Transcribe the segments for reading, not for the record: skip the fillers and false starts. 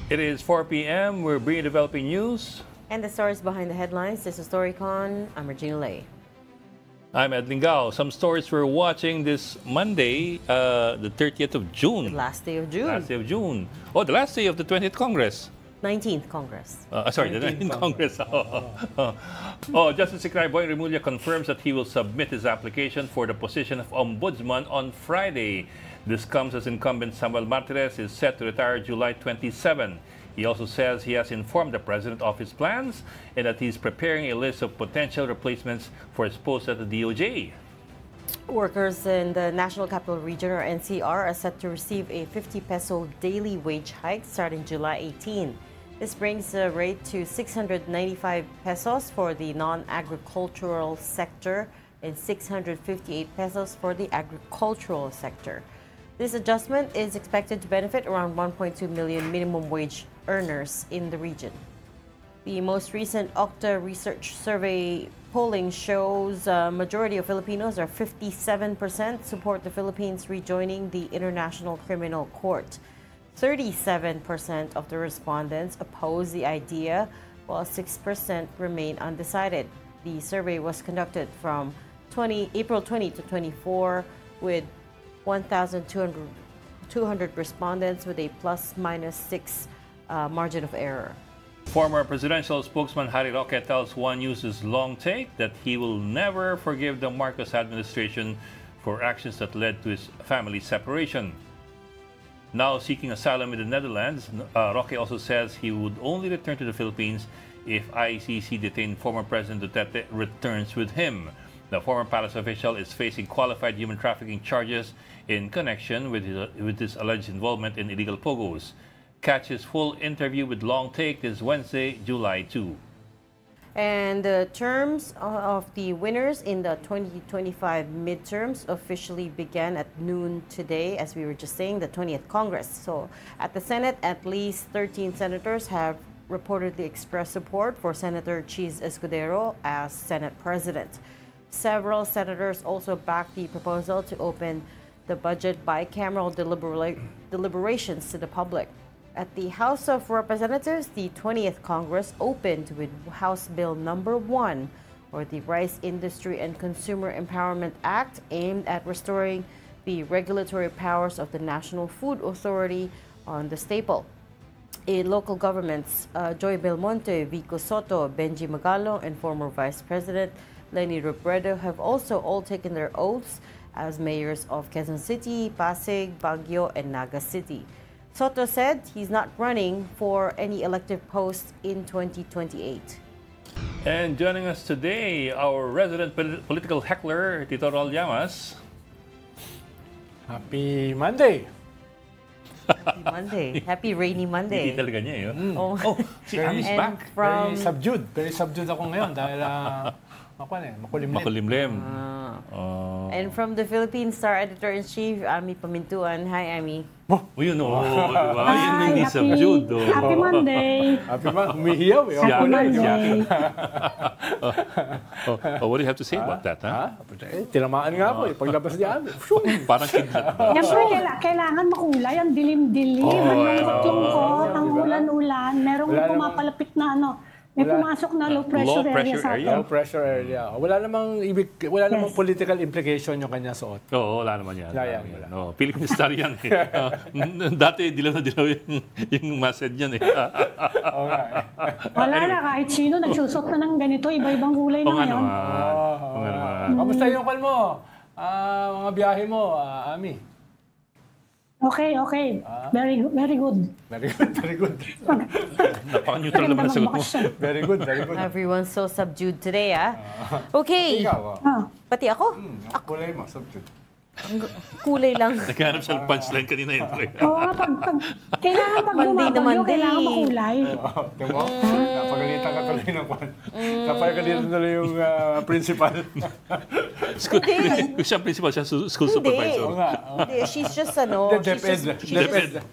It is 4 p.m. We're bringing developing news. And the stories behind the headlines. This is Storycon. I'm Regina Lay. I'm Ed Lingao. Some stories we're watching this Monday, the 30th of June. The last day of June. Last day of June. Oh, the last day of the 20th Congress. 19th Congress. Sorry, the 19th Congress. Justice Secretary Boy Remulla confirms that he will submit his application for the position of Ombudsman on Friday. This comes as incumbent Samuel Martirez is set to retire July 27. He also says he has informed the President of his plans and that he's preparing a list of potential replacements for his post at the DOJ. Workers in the National Capital Region, or NCR, are set to receive a 50 peso daily wage hike starting July 18. This brings the rate to 695 pesos for the non-agricultural sector and 658 pesos for the agricultural sector. This adjustment is expected to benefit around 1.2 million minimum wage earners in the region. The most recent Octa Research Survey polling shows a majority of Filipinos, or 57%, support the Philippines rejoining the International Criminal Court. 37% of the respondents oppose the idea, while 6% remain undecided. The survey was conducted from April 20 to 24 with 1,200 respondents with a plus-minus-6 margin of error. Former presidential spokesman Harry Roque tells One News's Long Take that he will never forgive the Marcos administration for actions that led to his family's separation. Now seeking asylum in the Netherlands, Roque also says he would only return to the Philippines if ICC detained former President Duterte returns with him. The former palace official is facing qualified human trafficking charges in connection with his alleged involvement in illegal pogos. Catch his full interview with Long Take this Wednesday, July 2. And the terms of the winners in the 2025 midterms officially began at noon today, as we were just saying, the 20th Congress. So at the Senate, at least 13 senators have reportedly expressed support for Senator Cheese Escudero as Senate President. Several senators also backed the proposal to open the budget bicameral deliberations to the public. At the House of Representatives, the 20th Congress opened with House Bill Number 1, or the Rice Industry and Consumer Empowerment Act, aimed at restoring the regulatory powers of the National Food Authority on the staple. In local governments, Joy Belmonte, Vico Soto, Benji Magalo, and former Vice President Leni Robredo have also all taken their oaths as mayors of Quezon City, Pasig, Baguio, and Naga City. Soto said he's not running for any elective post in 2028. And joining us today, our resident political heckler, Tito Raul Llamas. Happy Monday! Happy Monday. Happy rainy Monday. Hindi talaga niya yun. Oh, si Ami's back. Very subdued. Very subdued ako ngayon dahil makulimlim. Makulimlim. And from the Philippine Star Editor-in-Chief, Ami Pamintuan. Hi, Ami. Yun o. Diba? Yun hindi subdued. Happy Monday. Happy Monday. Humihiyaw eh. Happy Monday. What do you have to say about that? Tinamaan nga po eh. Paglabas niya, Parang kidlat. Siyempre, kailangan makulay. Ang dilim-dilim. Ang lungkot-lungkot. Ang ulan-ulan. Merong pumapalapit na may pumasok na low pressure area sa atin. Low pressure area. Wala namang political implication yung kanya suot. Oo, wala naman yan. Wala. No, Philippine Star yan eh. Dati, dilaw na dilaw yung mased yan eh. Wala na, kahit sino nagsusot na ng ganito, iba-ibang kulay na ngayon. Kamusta yung kwan mo? Mga biyahe mo, Ami? Okay. Very good. Very good. Napaka-neutral naman ang sagot mo. Very good. Everyone's so subdued today, Okay. Pati ako? Kulay mo, subdued. Kulay lang. Naghanap siya ng punchline kanina yun. Oo, kailangan pag bumabagyo, kailangan makulay. Diba? Napagalitan ka tuloy ng kwan. Napagalitan tuloy yung principal. Kung siya principal, siya school supervisor. Hindi, she's just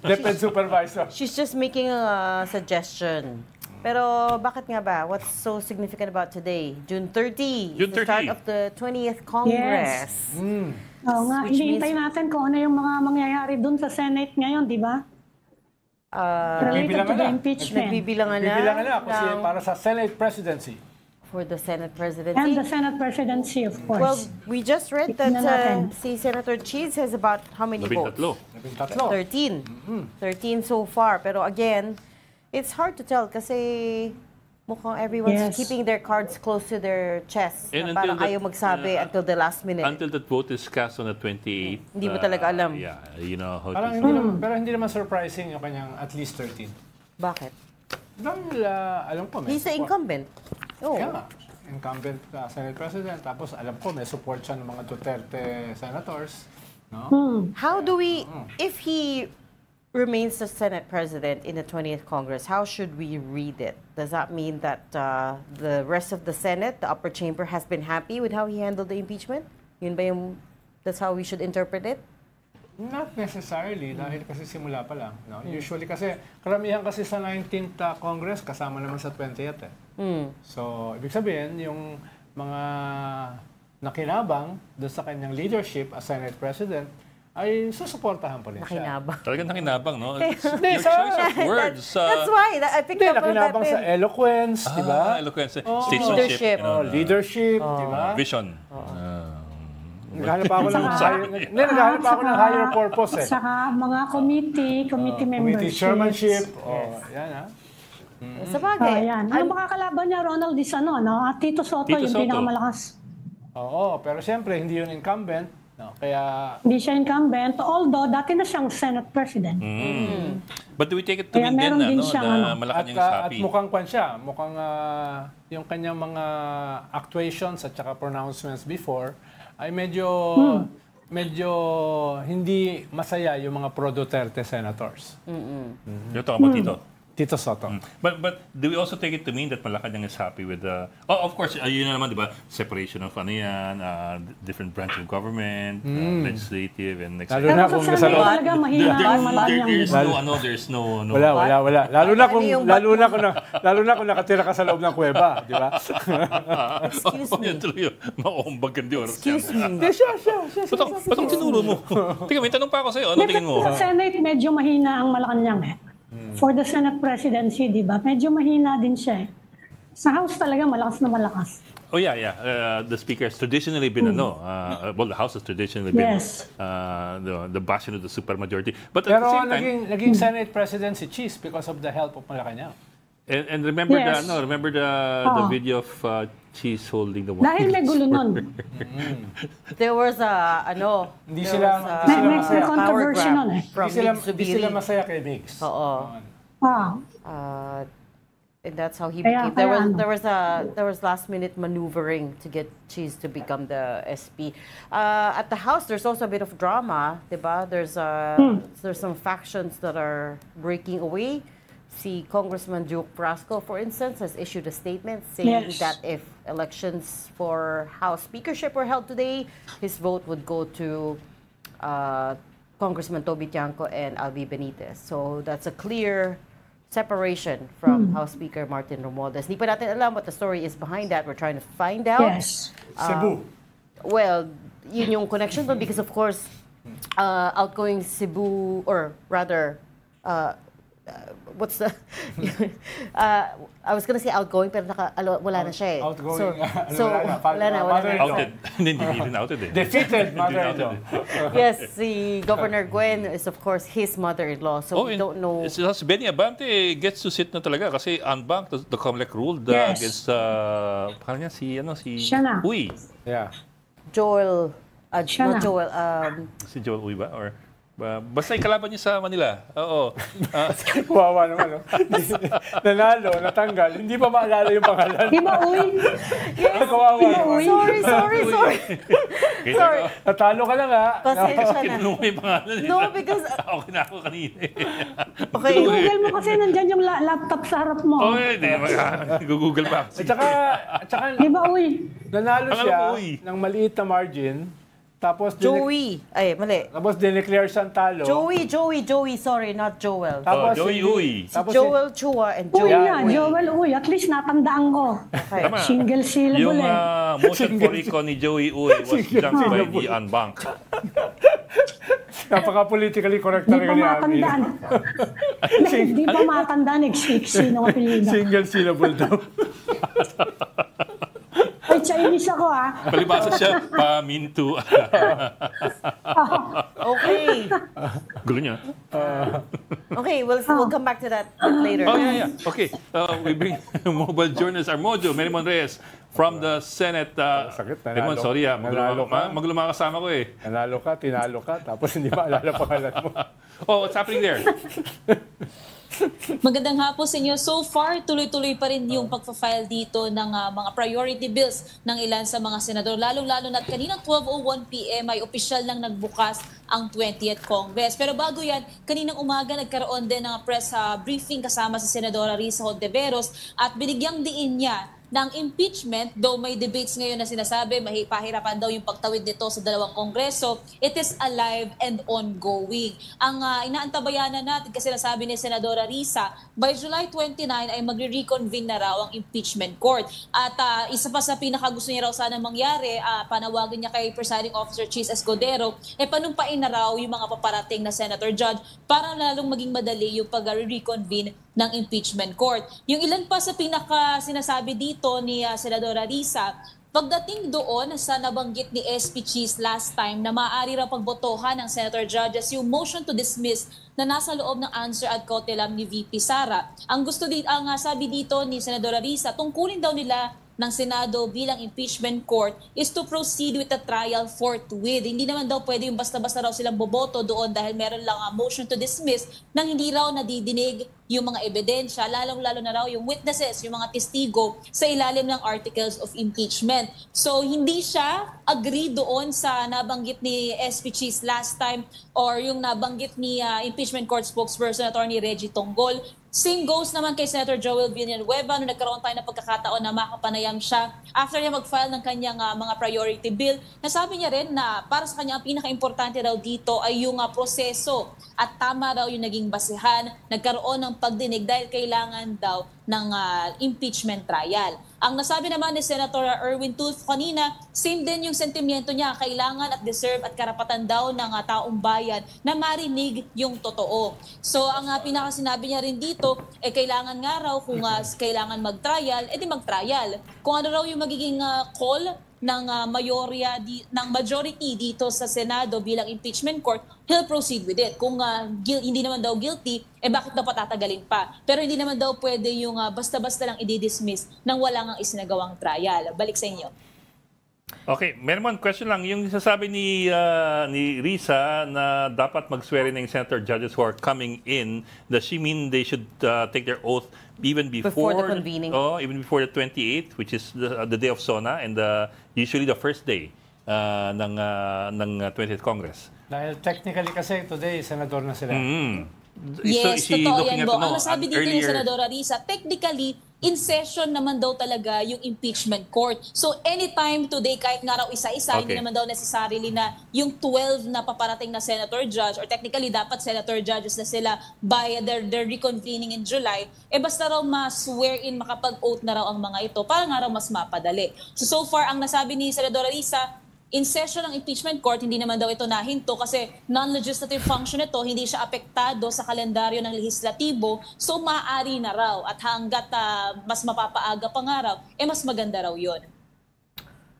DepEd supervisor. She's just making a suggestion. Pero bakit nga ba? What's so significant about today? June 30, June 30. The start of the 20th Congress. Yes. Oo nga, hinihintay natin kung ano yung mga mangyayari dun sa Senate ngayon, di ba? Related to the na. impeachment. Nagbibilangan Bibilangan na kasi ng- para sa Senate presidency. for the Senate presidency. And the Senate presidency, of course. Well, we just read that Tignan natin. si Senator Cheese has about how many votes? 13. 13. 13 so far. Pero again, it's hard to tell kasi mukhang everyone's Yes. keeping their cards close to their chest. And Na parang until that- ayaw magsabi until the last minute. Until that vote is cast on the 28th. Hindi mo talaga alam. Yeah, you know how Parang it is. hindi naman, pero hindi naman surprising yung kanyang at least 13. Bakit? Dahil alam ko may He's the support. incumbent. Oh. Kaya nga, incumbent Senate President. Tapos alam ko may support siya ng mga Duterte senators. No? How do we, if he remains the Senate President in the 20th Congress, how should we read it? Does that mean that the rest of the Senate, the upper chamber, has been happy with how he handled the impeachment? Yun ba yung, that's how we should interpret it? Not necessarily, dahil kasi simula pa lang. No? Usually kasi, karamihan kasi sa 19th Congress, kasama naman sa 20th. So, ibig sabihin, yung mga nakinabang doon sa kanyang leadership as Senate President, ay susuportahan pa rin siya. Nakinabang. Talagang nakinabang, no? It's Hindi, your sa- choice of words. That's why I picked Hindi, up on that. nakinabang sa eloquence, di ba? Eloquence. Leadership. Statesmanship. You know, Leadership, di ba? Vision. Naghahanap pa ako ng naghahanap pa ako ng higher purpose eh. Saka mga committee membership. Committee chairmanship. Oh, yan ha. Sa bagay. Ayan. Ang makakalaban niya, Ronald, is ano, no? At Tito Soto, Tito yung Soto. pinakamalakas. Oo, pero siyempre hindi yun incumbent. No? Kaya Hindi siya incumbent, although dati na siyang Senate President. But do we take it to Kaya mean meron then din na, siyang na ano. Malacanang is at happy? mukhang kwan siya, mukhang yung kanyang mga actuations at saka pronouncements before ay medyo hindi masaya yung mga pro-Duterte senators. You're talking about Tito. Tito Soto. But do we also take it to mean that Malacanang is happy with the... Oh, of course, yun na naman, di ba? Separation of ano yan, different branch of government, legislative and Lalo Pero na sa kung Senate nasa loob. talaga mahina ang Malacanang. There's no... Wala. Lalo na kung Ano yung nakatira ka sa loob ng kuweba, di ba? Excuse me. Yan tuloy yun. Maombag kan di oras. Excuse me. Ba't ang tinuro mo? Tika, may tanong pa ako sa'yo. Ano tingin mo? Sa Senate, medyo mahina ang Malacanang eh. For the Senate presidency, di ba? Medyo mahina din siya eh. Sa House talaga, malakas na malakas. Oh yeah. The speaker has traditionally been well, the House has traditionally been Yes. the bastion of the supermajority. But at Pero the same time, naging Senate President si Cheese because of the help of Malacanang. and remember Yes. the video of Cheese holding the Dahil may gulo nun. There was a, Hindi there sila- was a hindi sila masaya. power Controversy grab nun eh. from Hindi Mig sila Zubiri. masaya kay Migs. Oo. Ah, And that's how he Kaya- became. kaya There was last minute maneuvering to get Cheese to become the SP. At the House, there's also a bit of drama, diba? There's some factions that are breaking away. Si Congressman Duke Brasco, for instance, has issued a statement saying Yes. that if elections for House speakership were held today, his vote would go to Congressman Toby Tiangco and Albi Benitez. So that's a clear separation from House Speaker Martin Romualdez. Hindi pa natin alam what the story is behind that. We're trying to find out. yes. Cebu. Well, yun yung connection doon because of course, outgoing Cebu, or rather, what's the... I was gonna say outgoing, pero wala na siya eh. Outgoing, wala na. outed. Hindi rin outed eh. Defeated Hindi rin outed mother-in-law. eh. Yes, si Governor Gwen is of course his mother-in-law, so we don't know. Si Benny Abante gets to sit na talaga kasi unbanked the COMELEC ruled Yes. against parang niya si Siya na. Uy. Yeah. Joel, Siya not na. Joel, Si Joel Uy ba? Or basta yung kalaban niya sa Manila. Oo. Kawawa naman, no? Nanalo, natanggal, hindi pa maalala yung pangalan. Di ba, uy? Kawawa naman. sorry. Sorry. Natalo ka na nga. Pasensya na. Kinulong mo yung pangalan nila. No, because, Okay na ako kanina eh. okay. Google mo kasi nandyan yung laptop sa harap mo. Oh, hindi. Google pa. At saka, Di ba, uy? nanalo Alam siya mo, uy. ng maliit na margin. Tapos Joey. Ay, mali. Tapos dineclare siyang talo. Joey, sorry, not Joel. Tapos Joey Uy. Si Joel Chua and Uy Joel na, Uy. Joel, uy. At least natandaan ko. Okay. Tama. Single syllable Yung eh. motion for recall ni Joey Uy was jumped by the unbanked. Napaka-politically correct Di talaga pa ni Ami. matandaan. Di pa matandaan, sino ang apelido. Single syllable daw. Ay, Chinese ako Palibasa siya, pamintu. Okay. Gulo niya. Okay, we'll come back to that later. Oh, yeah. Okay. We bring mobile journalist Armojo Merimon Reyes from the Senate. Sakit, nanalo. Merimon, sorry Nanalo ka. magluma kasama ko eh. Nanalo ka, tinalo ka, tapos hindi maalala pangalan mo. Oh, what's happening there? Magandang hapon sa inyo. So far, tuloy-tuloy pa rin yung pagpa-file dito ng mga priority bills ng ilan sa mga senador. Lalong-lalo na kaninang 12:01 p.m. ay opisyal lang nagbukas ang 20th Congress. Pero bago yan, kaninang umaga nagkaroon din ng press briefing kasama si Senadora Risa Hontiveros at binigyang diin niya ng impeachment, though may debates ngayon na sinasabi pahirapan daw yung pagtawid nito sa dalawang kongreso, it is alive and ongoing. Ang inaantabayanan natin kasi nasabi ni Senadora Risa, by July 29 ay magre-reconvene na raw ang impeachment court. At isa pa sa pinakagusto niya raw sana mangyari, panawagan niya kay Presiding Officer Chis Escudero, panumpain na raw yung mga paparating na senator judge para lalong maging madali yung pag-reconvene ng impeachment court. Yung ilan pa sa sinasabi dito ni Senadora Risa, pagdating doon sa nabanggit ni SP Chis last time na maaari raw pagbotohan ng senator judges yung motion to dismiss na nasa loob ng answer ad cautelam ni VP Sara. Ang sabi dito ni Senadora Risa, tungkulin daw nila ng Senado bilang impeachment court is to proceed with the trial forthwith. Hindi naman daw pwede yung basta-basta raw silang boboto doon dahil meron lang motion to dismiss nang hindi raw nadidinig yung mga ebidensya, lalong-lalo na raw yung witnesses, yung mga testigo sa ilalim ng articles of impeachment. So hindi siya agree doon sa nabanggit ni SP Chis last time or yung nabanggit ni impeachment court spokesperson Attorney Reggie Tonggol. Same goes naman kay Senator Joel Villanueva nung nagkaroon tayo ng pagkakataon na makapanayam siya after niya mag-file ng kanyang mga priority bill. Nasabi niya rin na para sa kanya ang pinaka-importante raw dito ay yung proseso at tama raw yung naging basehan. Nagkaroon ng pagdinig dahil kailangan daw ng impeachment trial. Ang nasabi naman ni Senator Erwin Tulfo kanina, same din yung sentimiento niya, kailangan at deserve at karapatan daw ng taong bayan na marinig yung totoo. So ang pinakasinabi niya rin dito, kailangan nga raw kung kailangan mag-trial, edi mag-trial. Kung ano raw yung magiging call ng majority dito sa Senado bilang impeachment court, he'll proceed with it. Kung hindi naman daw guilty, bakit daw patatagalin pa? Pero hindi naman daw pwede yung basta-basta lang i-dismiss nang wala nang isinagawang trial. Balik sa inyo. Okay, meron question lang. Yung sasabi ni Risa na dapat mag-swear in ng senator judges who are coming in, does she mean they should take their oath even before the convening? Oh, even before the 28th, which is the day of SONA and usually the first day ng 20th Congress? Dahil technically kasi today, senador na sila. Yes, so, totoo yan, Bo. Ang nasabi dito ni earlier... Senadora Risa, technically, in session naman daw talaga yung impeachment court. So anytime today, kahit nga raw isa-isa, hindi naman daw necessarily na yung 12 na paparating na senator judge, or technically dapat senator judges na sila by their reconvening in July, basta raw ma-swear in, makapag-oath na raw ang mga ito para nga raw mas mapadali. So far, ang nasabi ni Senadora Risa, in session ng impeachment court, hindi naman daw ito nahinto kasi non-legislative function ito, hindi siya apektado sa kalendaryo ng legislatibo, so maaari na raw. At hanggat mas mapapaaga pa nga raw, mas maganda raw yun.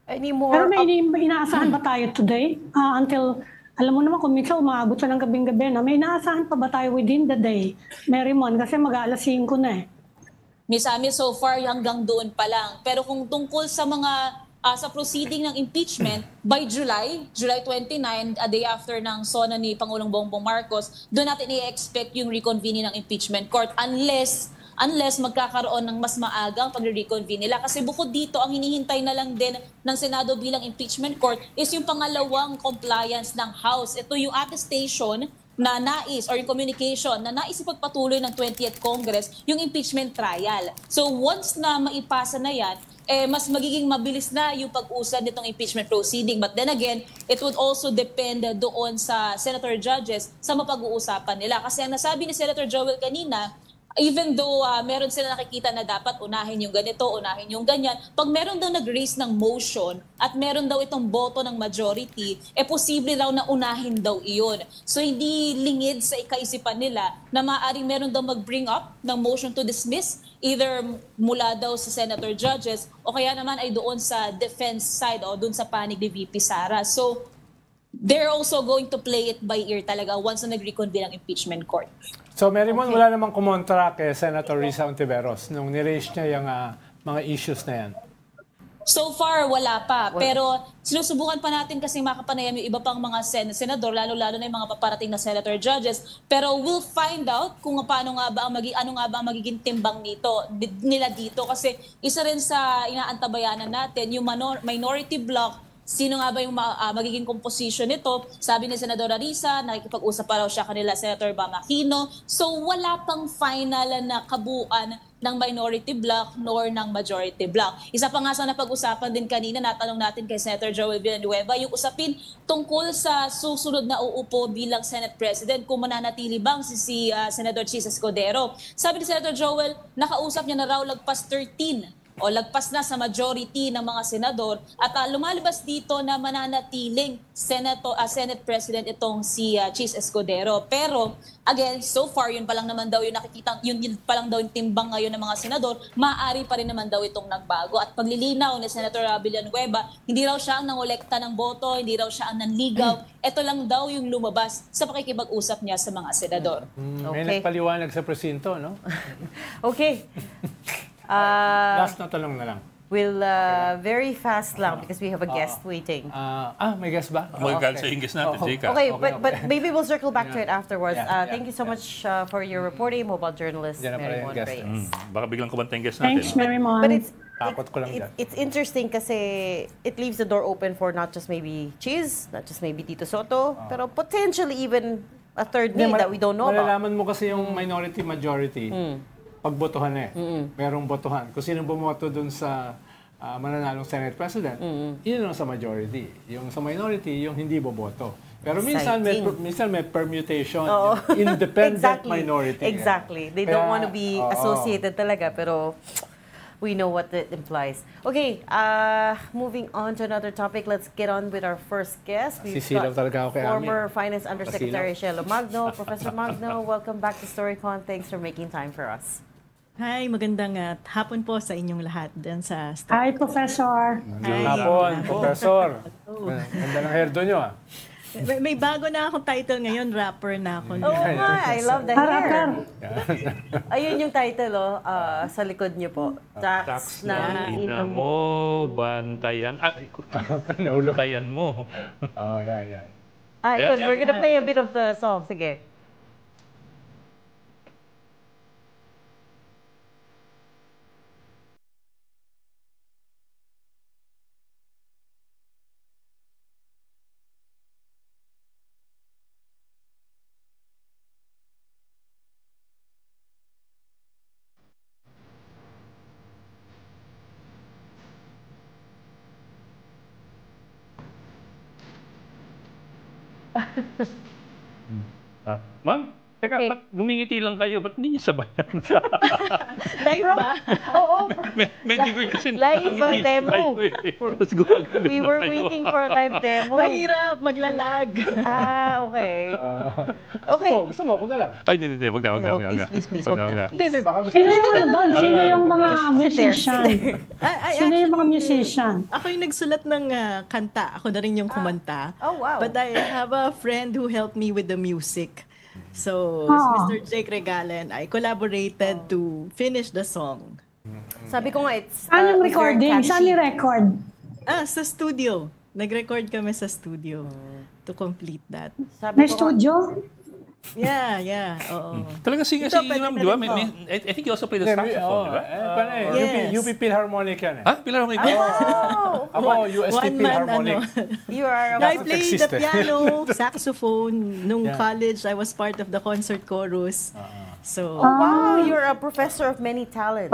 Pero may inaasahan ba tayo today? Until, alam mo naman kung minsan umaabot sa ng gabing-gabi na, may inaasahan pa ba tayo within the day? Merimon, kasi mag-aalas 5 na Miss Ami, so far hanggang doon pa lang. Pero kung tungkol sa mga sa proceeding ng impeachment, by July 29, a day after ng SONA ni Pangulong Bongbong Marcos, doon natin i-expect yung reconvening ng impeachment court unless magkakaroon ng mas maagang pag-reconvene nila. Kasi bukod dito, ang hinihintay na lang din ng Senado bilang impeachment court is yung pangalawang compliance ng House. Ito yung attestation na nais or yung communication na nais ipagpatuloy ng 20th Congress yung impeachment trial. So once na maipasa na yan, mas magiging mabilis na yung pag-usad nitong impeachment proceeding. But then again, it would also depend doon sa senator judges sa mapag-uusapan nila. Kasi ang nasabi ni Senator Joel kanina, even though meron sila nakikita na dapat unahin yung ganito, unahin yung ganyan, pag meron daw nag-raise ng motion at meron daw itong boto ng majority, posible daw na unahin daw iyon. So hindi lingid sa ikaisipan nila na maaaring meron daw mag-bring up ng motion to dismiss, either mula daw sa senator judges o kaya naman ay doon sa defense side o doon sa panig ni VP Sara. So they're also going to play it by ear talaga once na nag-reconvene ang impeachment court. So, Marymon, wala namang kumontra kay Senator Risa Ontiveros nung niraise niya yung mga issues na yan? So far, wala pa. Pero sinusubukan pa natin kasi makapanayam yung iba pang mga senador, lalo-lalo na yung mga paparating na senator judges. Pero we'll find out kung paano nga ba ano nga ba ang magiging timbang nila dito. Kasi isa rin sa inaantabayanan natin, yung minority bloc. Sino nga ba yung magiging composition nito? Sabi ni Senadora Risa, nakikipag-usap pa raw siya kanila Senator Bam Aquino. So wala pang final na kabuuan ng minority bloc nor ng majority bloc. Isa pa nga sa napag-usapan din kanina, natanong natin kay Senator Joel Villanueva, yung usapin tungkol sa susunod na uupo bilang Senate President, kung mananatili bang si Senator Chis Escudero. Sabi ni Senator Joel, nakausap niya na raw lagpas 13 o lagpas na sa majority ng mga senador at lumalabas dito na mananatiling Senate President itong si Chis Escudero. Pero again, so far yun pa lang naman daw yung nakikita, yun pa lang daw yung timbang ngayon ng mga senador, maaari pa rin naman daw itong nagbago. At paglilinaw ni Senator Villanueva, hindi raw siya ang nangolekta ng boto, hindi raw siya ang nanligaw. Ito lang daw yung lumabas sa pakikipag-usap niya sa mga senador. May nagpaliwanag sa presinto, no? Okay. Last na tanong na lang. We'll very fast lang because we have a guest waiting. May guest ba? Mag-cancel yung guest natin, Jika. Okay, but maybe we'll circle back to it afterwards. Thank you so much for your reporting, mobile journalist Marymon Reyes. Baka biglang kumanta yung guest natin. Thanks, Marymon. But Takot ko lang dyan. it's interesting kasi it leaves the door open for not just maybe Cheese, not just maybe Tito Soto, pero potentially even a third name that we don't know about. Malalaman mo kasi yung minority-majority, pagbotohan merong botohan. Kung sino bumoto dun sa mananalong Senate President, yun lang sa majority. Yung sa minority, yung hindi boboto. Pero minsan may permutation, independent minority. Exactly. They don't want to be associated talaga, pero we know what it implies. Okay, moving on to another topic. Let's get on with our first guest. We've got former Finance Undersecretary Shelo Magno. Professor Magno, welcome back to StoryCon. Thanks for making time for us. Hi, magandang hapon po sa inyong lahat dyan sa studio. Hi, Professor. Magandang hapon, Professor. Ganda ng hairdo nyo, May bago na akong title ngayon, rapper na ako. Oh my, I love the hair. Ayun yung title, sa likod niyo po. Tax na ina mo, bantayan. Bantayan mo. Oh, yeah. Good. We're gonna play a bit of the song. Sige. Ma'am, teka, ba't gumingiti lang kayo? Ba't hindi niyo sabayan? Live ba? Oo. Medyo ko kasi Live ang demo. We were waiting for a live demo. Mahirap, maglalag. Okay. Okay. Gusto mo, kung lang. Ay, hindi. Wag na. Please, wag na. Hindi, baka gusto Sino yung mga musician? Sino yung mga musician? Ako yung nagsulat ng kanta. Ako na rin yung kumanta. Oh, wow. But I have a friend who helped me with the music. So, Mr. Jake Regalen, I collaborated to finish the song. Sabi ko nga, it's Saan yung recording? Saan yung record? Sa studio. Nag-record kami sa studio to complete that. May studio? Yeah. Oo. Talaga sige, ma'am, di ba? I think you also play the saxophone, di ba? Yes. UP Philharmonic yan Philharmonic? Ako, UST Philharmonic. You are I played the piano, saxophone. Nung college, I was part of the concert chorus. So, wow, you're a professor of many talents.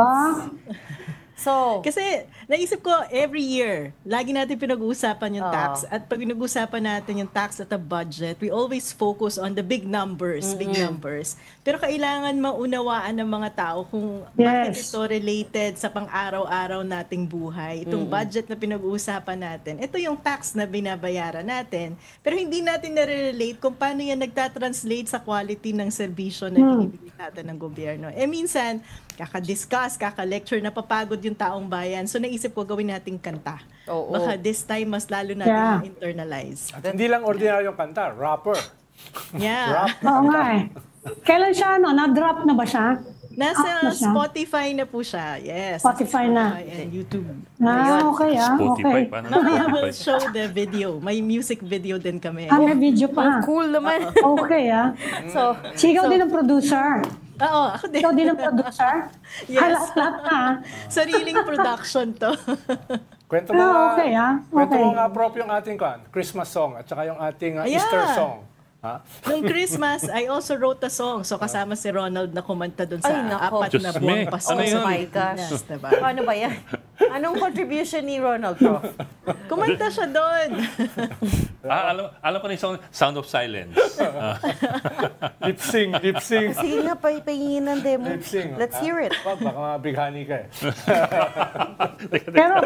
So, Kasi naisip ko, every year, lagi natin pinag-uusapan yung tax. At pag pinag-uusapan natin yung tax at the budget, we always focus on the big numbers, big numbers. Pero kailangan maunawaan ng mga tao kung bakit ito related sa pang-araw-araw nating buhay. Itong budget na pinag-uusapan natin, ito yung tax na binabayaran natin. Pero hindi natin nare-relate kung paano yan nagtatranslate sa quality ng serbisyo na binibigay natin ng gobyerno. Minsan, kaka-discuss, kaka-lecture, napapagod yung taong bayan. So naisip ko gawin nating kanta. Baka this time mas lalo natin internalize. At hindi lang ordinaryong kanta, rapper. Yeah. Oo nga eh. Kailan siya, na-drop na ba siya? Nasa Spotify na po siya. Yes. Spotify na. And YouTube. Okay Spotify okay. pa na. Mamaya will show the video. May music video din kami. May video pa. cool naman. Okay So, Sigaw din ang producer. Oo, ako din. Ikaw din ang producer? Yes. Lahat na. Sariling production to. Kwento mo nga, okay. kwento mo nga prop yung ating Christmas song at saka yung ating Easter song. Ha? Nung Christmas, I also wrote a song. So kasama si Ronald na kumanta dun sa Ay, nako. 4 na Diyos buwang me. Pasko. Ano yun? oh my gosh. Yes, diba? Paano ba yan? Anong contribution ni Ronald, Prof? Kumanta siya doon. Alam ko na yung Sound of Silence. Lip sing. Sige nga, pahingin ng demo. Lip sing. Let's hear it. Baka mabighani ka eh.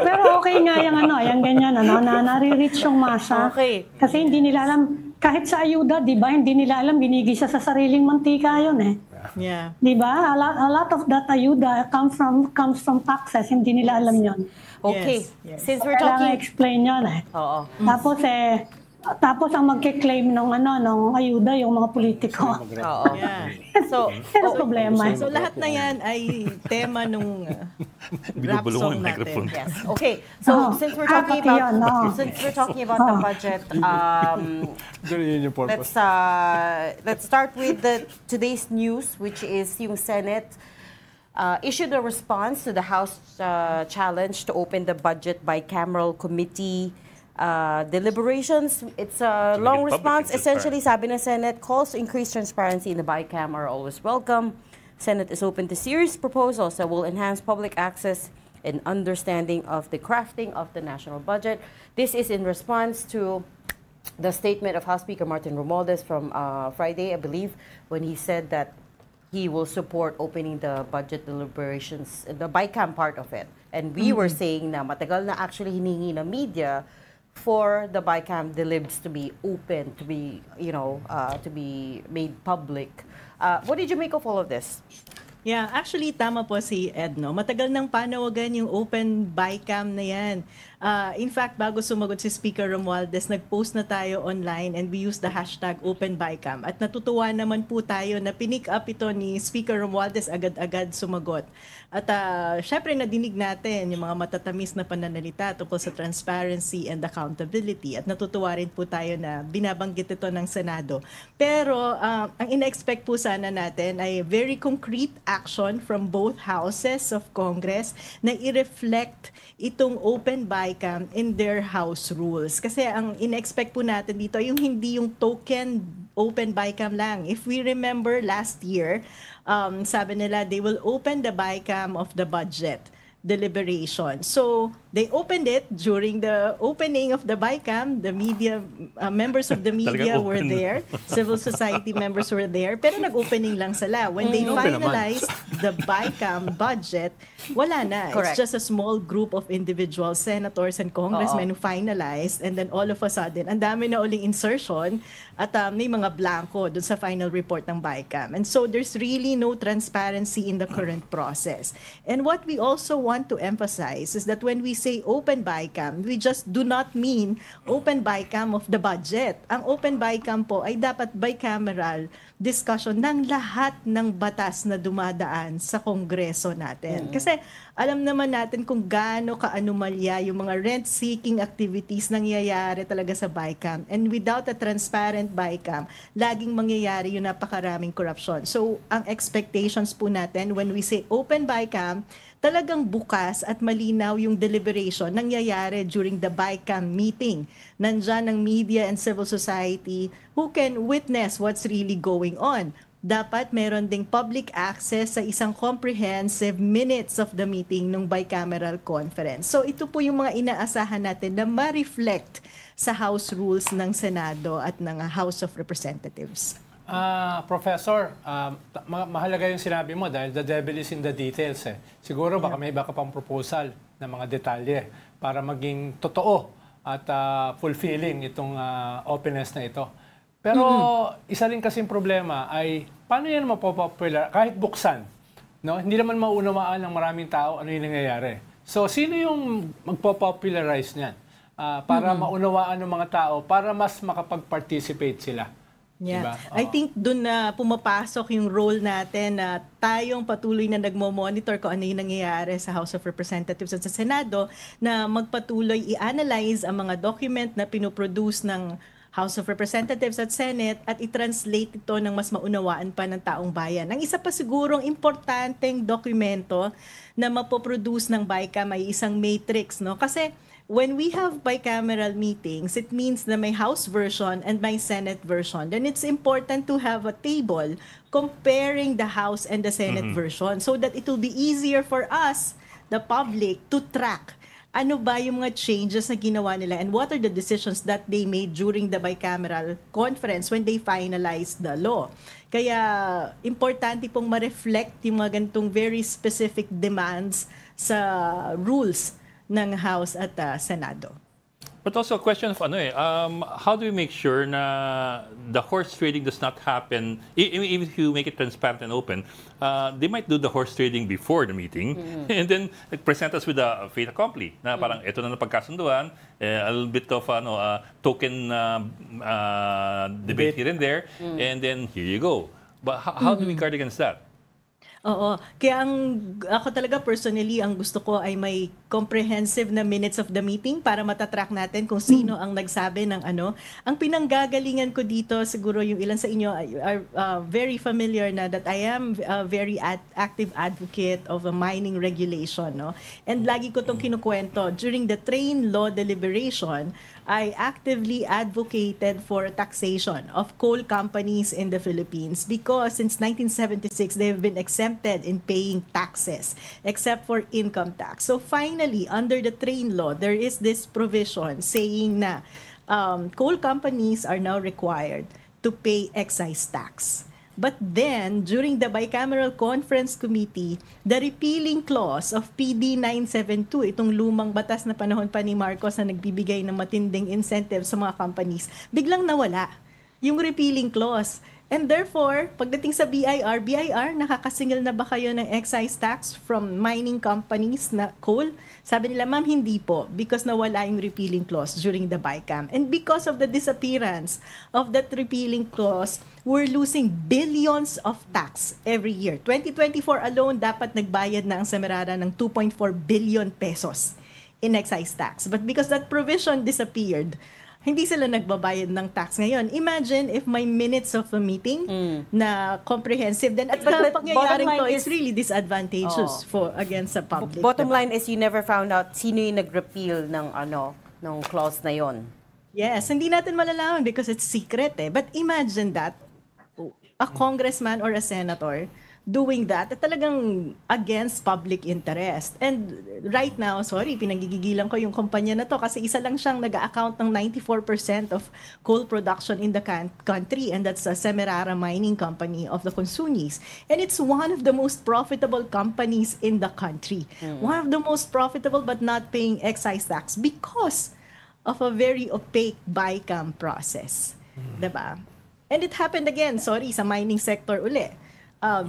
Pero okay nga yung ganyan, na nare-reach yung masa. Okay. Kasi hindi nila alam, kahit sa ayuda, di ba, hindi nila alam, binigay siya sa sariling mantika yun eh. Yeah. Di ba? A lot of that ayuda comes from taxes, hindi nila alam yun. Okay. Yes. Since we're Kailangan talking... explain yun eh. Oo. Tapos ang magke-claim ng ayuda yung mga politiko. Oo. Yeah. So, Pero problema. So lahat na yan ay tema nung rap Binubulungan song ang microphone. natin. yes. Okay. So, since we're talking about pati yun, since we're talking about the budget, Yun yung purpose. let's start with today's news, which is yung Senate issued a response to the House challenge to open the budget bicameral committee deliberations. It's a long public response. and Essentially, sabi ng Senate, calls to increase transparency in the BICAM are always welcome. Senate is open to serious proposals that will enhance public access and understanding of the crafting of the national budget. This is in response to the statement of House Speaker Martin Romualdez from Friday, I believe, when he said that he will support opening the budget deliberations, the BICAM part of it. And we were saying na matagal na actually hiningi ng media for the BICAM delibs to be open, to be, to be made public. What did you make of all of this? Yeah, actually, tama po si Ed, no? Matagal nang panawagan yung open BICAM na yan. In fact, bago sumagot si Speaker Romualdez, nag-post na tayo online and we use the hashtag OpenBICAM. At natutuwa naman po tayo na pinick up ito ni Speaker Romualdez, agad-agad sumagot. At syempre, nadinig natin yung mga matatamis na pananalita tungkol sa transparency and accountability. At natutuwa rin po tayo na binabanggit ito ng Senado. Pero ang ina-expect po sana natin ay very concrete action from both houses of Congress na i-reflect itong open BICAM in their house rules. Kasi ang ina-expect po natin dito yung hindi yung token open BICAM lang. If we remember last year, sabi nila they will open the BICAM of the budget deliberation. So they opened it during the opening of the BICAM. The media, members of the media were there. Civil society members were there. Pero nag-opening lang sila. When they finalized the BICAM budget, wala na. Correct. It's just a small group of individuals, senators and congressmen who finalized. And then all of a sudden, ang dami na uling insertion at may mga blanco dun sa final report ng BICAM. And so there's really no transparency in the current process. And what we also want to emphasize is that when we say open BICAM, we just do not mean open BICAM of the budget. Ang open BICAM po ay dapat bicameral discussion ng lahat ng batas na dumadaan sa Kongreso natin. Kasi alam naman natin kung gaano ka-anomalya yung mga rent-seeking activities nangyayari talaga sa BICAM. And without a transparent BICAM, laging mangyayari yung napakaraming corruption. So, ang expectations po natin when we say open BICAM, talagang bukas at malinaw yung deliberation nangyayari during the BICAM meeting. Nandyan ang media and civil society who can witness what's really going on. dapat meron ding public access sa isang comprehensive minutes of the meeting ng bicameral conference. So ito po yung mga inaasahan natin na ma-reflect sa House rules ng Senado at ng House of Representatives. Professor, mahalaga yung sinabi mo dahil the devil is in the details. Siguro baka may iba ka pang proposal na mga detalye para maging totoo at fulfilling itong openness na ito. Pero isa rin kasing problema ay paano yan mapopopular kahit buksan? No? Hindi naman maunawaan ng maraming tao ano yung nangyayari. So sino yung magpopularize niyan para maunawaan ng mga tao para mas makapag-participate sila? Yeah. Diba? I think doon na pumapasok yung role natin na tayong patuloy na nagmo-monitor kung ano yung nangyayari sa House of Representatives at sa Senado na magpatuloy i-analyze ang mga document na pinoproduce ng House of Representatives at Senate at i-translate ito ng mas maunawaan pa ng taong bayan. Ang isa pa sigurong importanteng dokumento na mapoproduce ng BICAM ay isang matrix, no? Kasi when we have bicameral meetings, it means na may House version and may Senate version. Then it's important to have a table comparing the House and the Senate version so that it will be easier for us, the public, to track ano ba yung mga changes na ginawa nila and what are the decisions that they made during the bicameral conference when they finalized the law. Kaya importante pong ma-reflect yung mga ganitong very specific demands sa rules ng House at Senado. But also a question of how do we make sure na the horse trading does not happen, even if you make it transparent and open, they might do the horse trading before the meeting and then present us with a fait accompli na parang ito na napagkasunduan, a little bit of token debate here and there, and then here you go. But how do we guard against that? Oo. Kaya ako talaga personally, ang gusto ko ay may comprehensive na minutes of the meeting para matatrack natin kung sino ang nagsabi ng ano. Ang pinanggagalingan ko dito, siguro yung ilan sa inyo are very familiar na that I am a very active advocate of a mining regulation. No? And lagi ko itong kinukwento. During the train law deliberation, I actively advocated for taxation of coal companies in the Philippines because since 1976, they have been exempted in paying taxes except for income tax. So finally, under the train law, there is this provision saying na coal companies are now required to pay excise tax. But then, during the Bicameral Conference Committee, the repealing clause of PD 972, itong lumang batas na panahon pa ni Marcos na nagbibigay ng matinding incentive sa mga companies, biglang nawala yung repealing clause. And therefore, pagdating sa BIR, nakakasingil na ba kayo ng excise tax from mining companies na coal? Sabi nila, ma'am, hindi po because nawala yung repealing clause during the BICAM. And because of the disappearance of that repealing clause, we're losing billions of tax every year. 2024 alone, dapat nagbayad na ang Semirara ng 2.4 billion pesos in excise tax. But because that provision disappeared, hindi sila nagbabayad ng tax ngayon. Imagine if may minutes of a meeting na comprehensive, then at pangyayaring to, it's really disadvantageous against the public. Bottom line is you never found out sino yung nag-repeal ng clause na yon. Yes, hindi natin malalaman because it's secret eh. But imagine that, a congressman or a senator doing that, talagang against public interest. And right now, pinanggigigilan ko yung kumpanya na to kasi isa lang siyang nag-account ng 94% of coal production in the country, and that's a Semirara Mining Company of the Consunis. And it's one of the most profitable companies in the country. One of the most profitable but not paying excise tax because of a very opaque BICAM process. Diba? And it happened again, sa mining sector uli.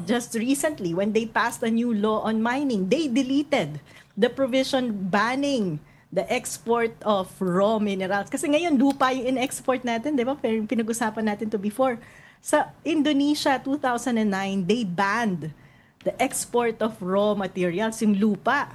Just recently, when they passed a new law on mining, they deleted the provision banning the export of raw minerals. Kasi ngayon, lupa yung in-export natin, di ba? Pinag-usapan natin to before. Sa Indonesia, 2009, they banned the export of raw materials, yung lupa.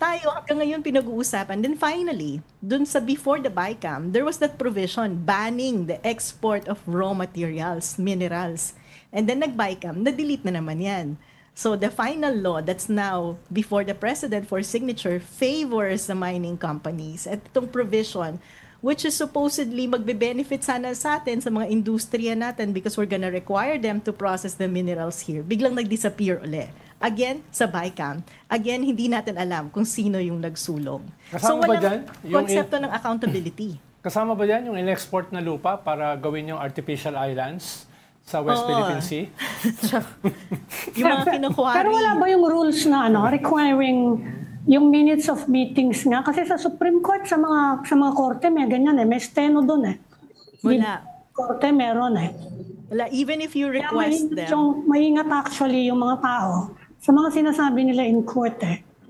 Tayo, hanggang ngayon pinag-uusapan. Then finally, dun sa before the BICAM, there was that provision banning the export of raw materials, minerals. And then nag-BICAM, na-delete na naman yan. So the final law that's now before the President for signature favors the mining companies. At itong provision which is supposedly magbe-benefit sana sa atin, sa mga industriya natin because we're gonna require them to process the minerals here. Biglang nag-disappear ulit. Again, sa BICAM. Again, hindi natin alam kung sino yung nagsulong. Kasama ba dyan? Konsepto ng accountability. Kasama ba yan yung in-export na lupa para gawin yung artificial islands sa West Philippine Sea? Yung mga kinukuha. Pero wala ba yung rules na requiring yung minutes of meetings nga? Kasi sa Supreme Court, sa mga korte, may ganyan may steno doon Wala. Korte meron Wala. Even if you request them. Maingat actually yung mga tao sa mga sinasabi nila in court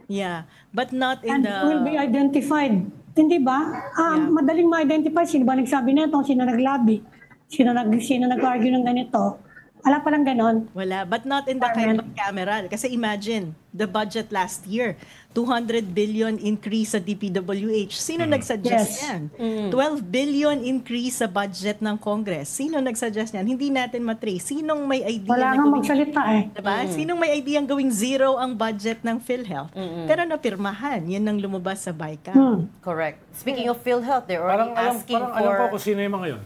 Yeah. But not And in the... will be identified. Hindi ba? Madaling ma-identify. Sino ba nagsabi nito? Sino naglabi? Sino nag-argue ng ganito? Wala palang ganon. Wala. But not in the kind of cameral. Kasi imagine, the budget last year, 200 billion increase sa DPWH. Sino nagsuggest yan? 12 billion increase sa budget ng Congress. Sino nagsuggest yan? Hindi natin matrace. Sinong may idea Wala nga magsalita Diba? Sinong may idea gawing zero ang budget ng PhilHealth? Pero napirmahan. Yan ang lumabas sa BICAM. Correct. Speaking of PhilHealth, they're already asking alam ko for... kung sino yung mga yun.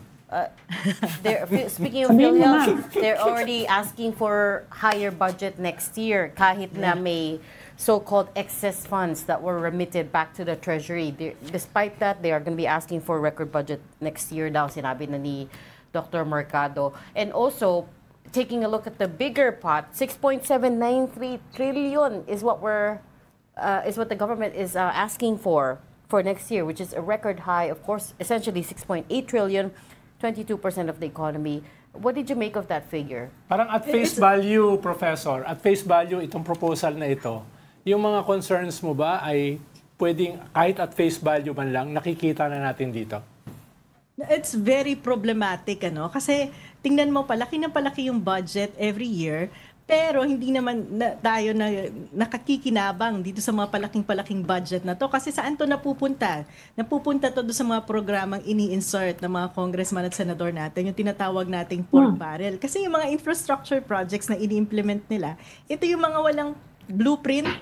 Speaking of PhilHealth, they're already asking for higher budget next year kahit na may so-called excess funds that were remitted back to the Treasury. Despite that, they are going to be asking for record budget next year daw, sinabi na ni Dr. Mercado. And also, taking a look at the bigger pot, 6.793 trillion is what the government is asking for next year, which is a record high, of course, essentially 6.8 trillion, 22% of the economy. What did you make of that figure? Parang at face value, Professor, at face value itong proposal na ito, yung mga concerns mo ba ay pwedeng kahit at face value man lang, nakikita na natin dito? It's very problematic, Kasi tingnan mo, palaki na palaki yung budget every year, pero hindi naman tayo nakakikinabang dito sa mga palaking-palaking budget na to. Kasi saan to napupunta? Napupunta to sa mga programang ini-insert ng mga congressman at senador natin, yung tinatawag nating pork barrel. Kasi yung mga infrastructure projects na ini-implement nila, ito yung mga walang blueprint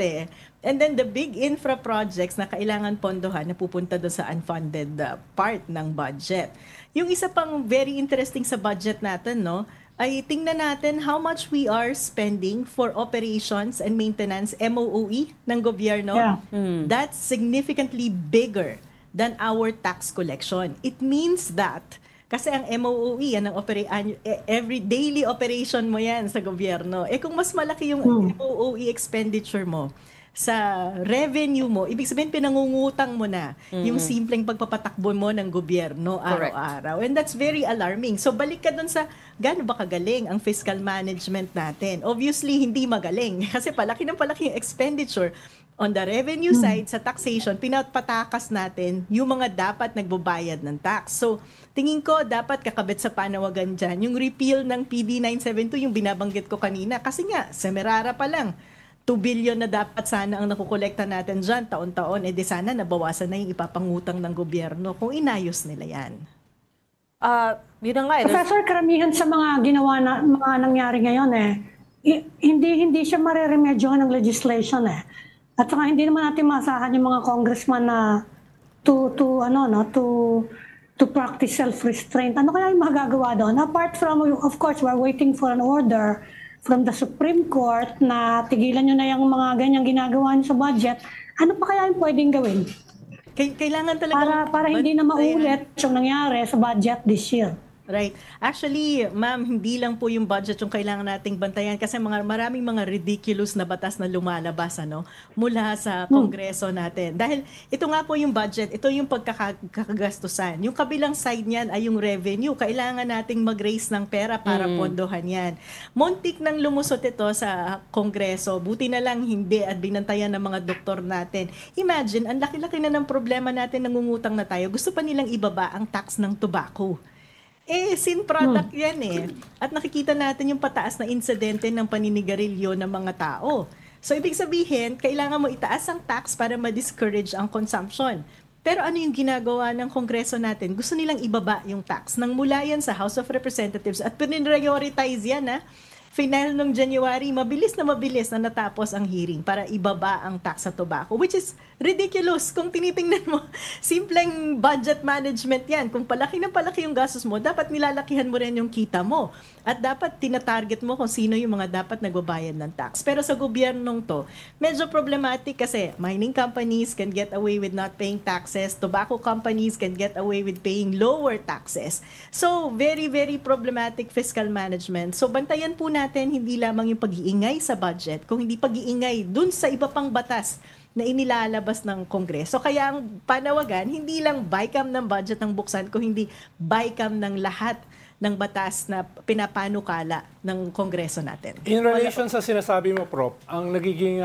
And then the big infra projects na kailangan pondohan na pupunta doon sa unfunded part ng budget. Yung isa pang very interesting sa budget natin, ay tingnan natin how much we are spending for operations and maintenance, MOOE, ng gobyerno. That's significantly bigger than our tax collection. It means that, kasi ang MOOE, yan ang every daily operation mo yan sa gobyerno. Kung mas malaki yung MOOE expenditure mo, sa revenue mo, ibig sabihin pinangungutang mo na yung simpleng pagpapatakbo mo ng gobyerno araw-araw. And that's very alarming. So balik ka dun sa gaano ba kagaling ang fiscal management natin. Obviously, hindi magaling kasi palaki yung expenditure. On the revenue side, sa taxation, pinapatakas natin yung mga dapat nagbabayad ng tax. So, tingin ko dapat kakabit sa panawagan dyan yung repeal ng PD 972, yung binabanggit ko kanina. Kasi nga, sa Merara pa lang, 2 billion na dapat sana ang nakukolekta natin dyan taon-taon, di sana nabawasan na yung ipapangutang ng gobyerno kung inayos nila yan. Yun na nga. Professor, karamihan sa mga ginawa mga nangyari ngayon hindi siya mareremedyohan ng legislation At saka hindi naman natin masahan yung mga congressman na to practice self-restraint. Ano kaya yung magagawa doon? Apart from, of course, we're waiting for an order from the Supreme Court na tigilan nyo na yung mga ganyang ginagawa nyo sa budget. Ano pa kaya yung pwedeng gawin? Kailangan talaga para hindi na maulit yung nangyari sa budget this year. Right. Actually, ma'am, hindi lang po yung budget yung kailangan nating bantayan kasi maraming mga ridiculous na batas na lumalabas mula sa Kongreso natin. Dahil ito nga po yung budget, ito yung pagkakagastusan. Yung kabilang side niyan ay yung revenue. Kailangan nating mag-raise ng pera para pondohan yan. Muntik nang lumusot ito sa Kongreso. Buti na lang hindi at binantayan ng mga doktor natin. Imagine, ang laki-laki na ng problema natin, nangungutang na tayo. Gusto pa nilang ibaba ang tax ng tobacco. Sin product yan At nakikita natin yung pataas na insidente ng paninigarilyo ng mga tao. So, ibig sabihin, kailangan mo itaas ang tax para ma-discourage ang consumption. Pero ano yung ginagawa ng Kongreso natin? Gusto nilang ibaba yung tax. Nang mula yan sa House of Representatives at pinrioritize yan final nung January, mabilis na natapos ang hearing para ibaba ang tax sa tobacco, which is ridiculous. Kung tinitingnan mo, simpleng budget management yan. Kung palaki na palaki yung gastos mo, dapat nilalakihan mo rin yung kita mo. At dapat tinatarget mo kung sino yung mga dapat nagbabayad ng tax. Pero sa gobyernong to, medyo problematic kasi mining companies can get away with not paying taxes, tobacco companies can get away with paying lower taxes. So, very, very problematic fiscal management. So, bantayan po natin hindi lamang yung pag-iingay sa budget, kung hindi pag-iingay dun sa iba pang batas na inilalabas ng Kongreso. Kaya ang panawagan, hindi lang BICAM ng budget ang buksan, kung hindi BICAM ng lahat ng batas na pinapanukala ng Kongreso natin. In relation sa sinasabi mo, Prof, ang nagiging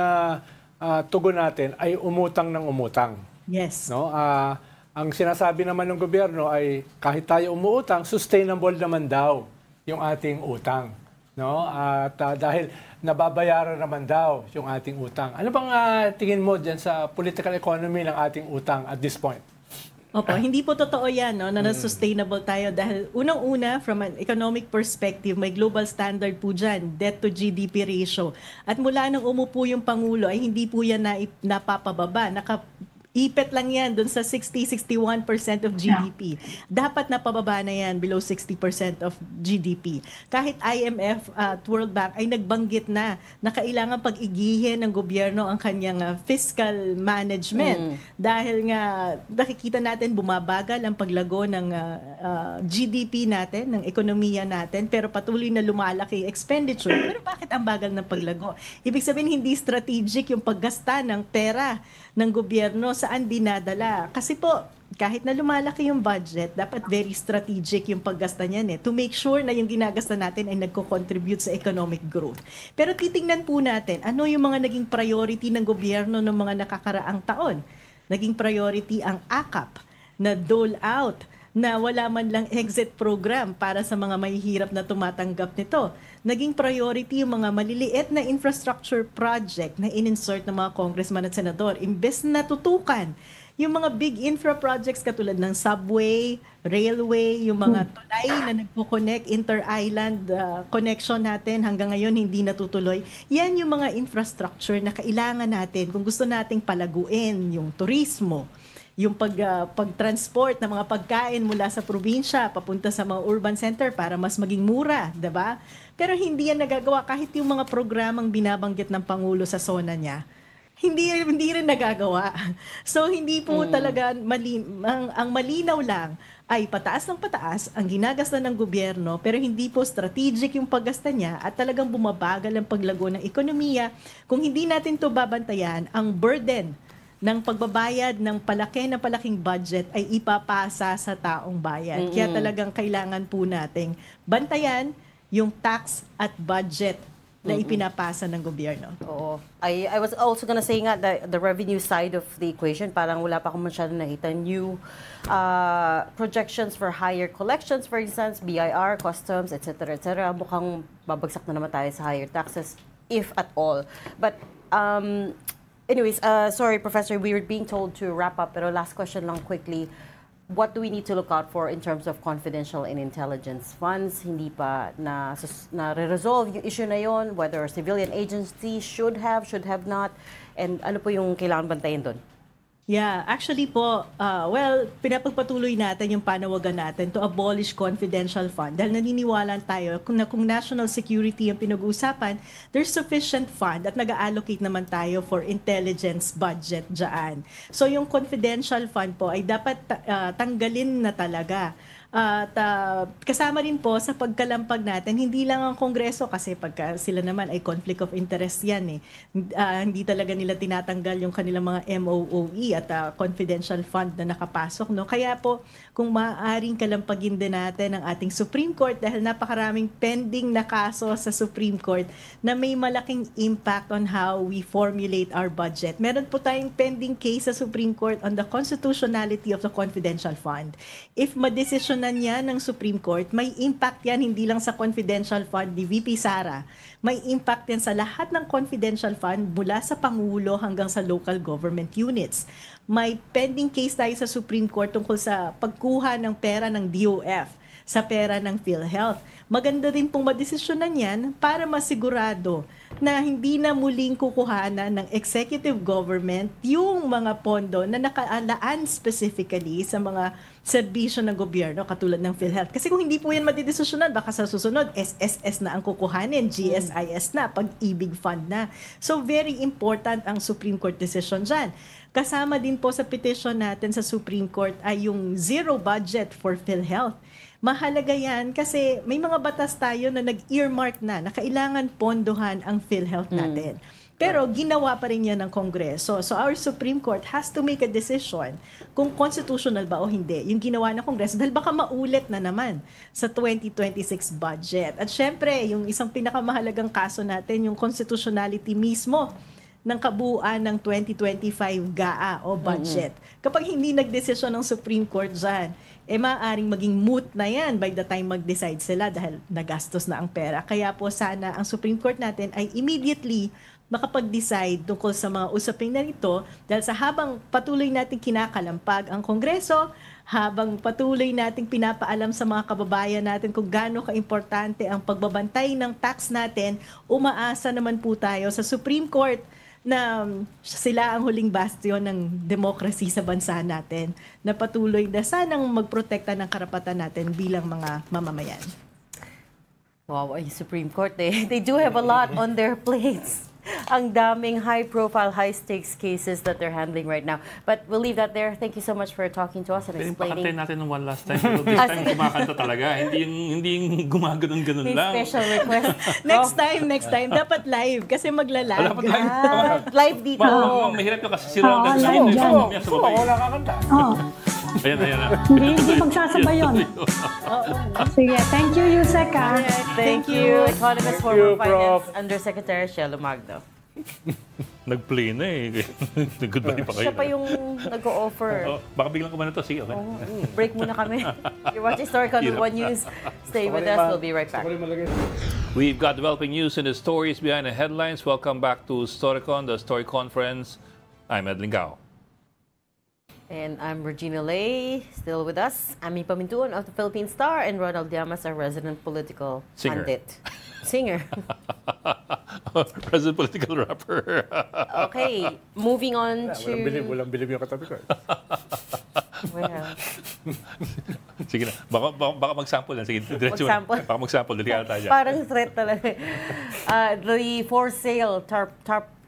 tugon natin ay umutang ng umutang. Yes. No? Ang sinasabi naman ng gobyerno ay kahit tayo umuutang, sustainable naman daw yung ating utang. No? At dahil nababayaran naman daw yung ating utang. Ano bang tingin mo dyan sa political economy ng ating utang at this point? Opo, hindi po totoo yan, no, na sustainable tayo dahil unang-una, from an economic perspective, may global standard po dyan, debt to GDP ratio. At mula nang umupo yung Pangulo ay hindi po yan napapababa. Ipit lang yan dun sa 60-61% of GDP. Dapat napababa na yan below 60% of GDP. Kahit IMF at World Bank ay nagbanggit na kailangan pag-igihin ng gobyerno ang kanyang fiscal management. Dahil nga nakikita natin bumabagal ang paglago ng GDP natin, ng ekonomiya natin, pero patuloy na lumalaki expenditure. Pero bakit ang bagal ng paglago? Ibig sabihin hindi strategic yung paggasta ng pera ng gobyerno saan dinadala. Kasi po, kahit na lumalaki yung budget, dapat very strategic yung paggasta niyan to make sure na yung ginagasta natin ay nagko-contribute sa economic growth. Pero titingnan po natin, ano yung mga naging priority ng gobyerno ng mga nakakaraang taon? Naging priority ang AKAP na dole out, na wala man lang exit program para sa mga mahihirap na tumatanggap nito. Naging priority yung mga maliliit na infrastructure project na in-insert ng mga congressman at senador. Imbes na tutukan yung mga big infra projects katulad ng subway, railway, yung mga tulay na nagpo-connect, inter-island connection natin hanggang ngayon hindi natutuloy. Yan yung mga infrastructure na kailangan natin kung gusto nating palaguin yung turismo, yung pag-transport ng mga pagkain mula sa probinsya papunta sa mga urban center para mas maging mura, 'di ba? Pero hindi yan nagagawa kahit yung mga programang binabanggit ng Pangulo sa SONA niya. Hindi rin nagagawa. So hindi po talaga ang malinaw lang ay pataas ng pataas ang ginagasta ng gobyerno pero hindi po strategic yung paggasta niya at talagang bumabagal ang paglago ng ekonomiya. Kung hindi natin 'to babantayan, ang burden ng pagbabayad ng palaking budget ay ipapasa sa taong bayan. Kaya talagang kailangan po nating bantayan yung tax at budget na ipinapasa ng gobyerno. Oo. I was also gonna say nga the revenue side of the equation, parang wala pa akong masyadong nakita new projections for higher collections, for instance, BIR, customs, etc. Mukhang babagsak na naman tayo sa higher taxes, if at all. But anyways, sorry, Professor, we were being told to wrap up, pero last question lang quickly. What do we need to look out for in terms of confidential and intelligence funds? Hindi pa na-resolve yung issue na yon, whether civilian agencies should have not, and ano po yung kailangan bantayan doon? Yeah, actually po, pinapagpatuloy natin yung panawagan natin to abolish confidential fund dahil naniniwala tayo kung national security ang pinag-uusapan, there's sufficient fund at nag-allocate naman tayo for intelligence budget dyan. So yung confidential fund po ay dapat tanggalin na talaga. At kasama rin po sa pagkalampag natin, hindi lang ang Kongreso kasi pagka sila naman ay conflict of interest yan hindi talaga nila tinatanggal yung kanilang mga MOOE at confidential fund na nakapasok. No? Kaya po, kung maaaring kalampagin din natin ang ating Supreme Court dahil napakaraming pending na kaso sa Supreme Court na may malaking impact on how we formulate our budget. Meron po tayong pending case sa Supreme Court on the constitutionality of the confidential fund. If madesisyonan yan ng Supreme Court, may impact yan hindi lang sa confidential fund ni VP Sara. May impact yan sa lahat ng confidential fund mula sa Pangulo hanggang sa local government units. May pending case tayo sa Supreme Court tungkol sa pagkuha ng pera ng DOF sa pera ng PhilHealth. Maganda rin pong madesisyonan yan para masigurado na hindi na muling kukuhanan ng executive government yung mga pondo na nakaalaan specifically sa mga serbisyo ng gobyerno katulad ng PhilHealth. Kasi kung hindi po yan madidesisyonan, baka sa susunod, SSS na ang kukuhanin, GSIS na, Pag-ibig Fund na. So very important ang Supreme Court decision dyan. Kasama din po sa petition natin sa Supreme Court ay yung zero budget for PhilHealth. Mahalaga yan kasi may mga batas tayo na nag-earmark na kailangan pondohan ang PhilHealth natin. Pero ginawa pa rin yan ng Kongreso. So our Supreme Court has to make a decision kung constitutional ba o hindi yung ginawa ng Kongreso dahil baka maulit na naman sa 2026 budget. At syempre, yung isang pinakamahalagang kaso natin, yung constitutionality mismo ng kabuuan ng 2025 GAA o budget. Kapag hindi nagdesisyon ng Supreme Court dyan, maaaring maging moot na yan by the time mag-decide sila dahil nagastos na ang pera. Kaya po sana ang Supreme Court natin ay immediately makapag-decide tungkol sa mga usaping na ito dahil sa habang patuloy nating kinakalampag ang Kongreso, habang patuloy nating pinapaalam sa mga kababayan natin kung gaano kaimportante ang pagbabantay ng tax natin, umaasa naman po tayo sa Supreme Court na sila ang huling bastion ng demokrasi sa bansa natin na patuloy na sanang magprotekta ng karapatan natin bilang mga mamamayan. Wow, yung Supreme Court, they do have a lot on their plates. Ang daming high-profile, high-stakes cases that they're handling right now. But we'll leave that there. Thank you so much for talking to us and explaining. Pakantayin natin ng one last time. Pero this time kumakanta talaga. Hindi yung gumaganon-ganon lang. Special request. Next time. Dapat live kasi magla-live. Dapat live. Live dito. Mahirap yung kasi sila ang live dyan. Wala kakanta. Ayan na. Hindi magsasabay yun. Sige, thank you, Yusek. Thank you. Economist, former Finance Undersecretary Shelo Magno. Nag-play na eh. Goodbye pa kayo. Siya pa yung nag-o-offer. Baka biglang kumain to. Sige, okay. Break muna kami. You're watching Storicon with One News. Stay with us. We'll be right back. We've got developing news and the stories behind the headlines. Welcome back to Storicon, the Story Conference. I'm Ed Lingao. And I'm Regina Lay, still with us. Ami Pamintuan of the Philippine Star and Ronald Llamas, our resident political pundit. Singer. Resident political rapper. Okay, moving on to... Walang bilib yung katabi ko. Well, sige na. Baka mag-sample lang. Sige, Mag-sample? Baka mag-sample. Delikado tayo dyan. parang threat talaga. The for sale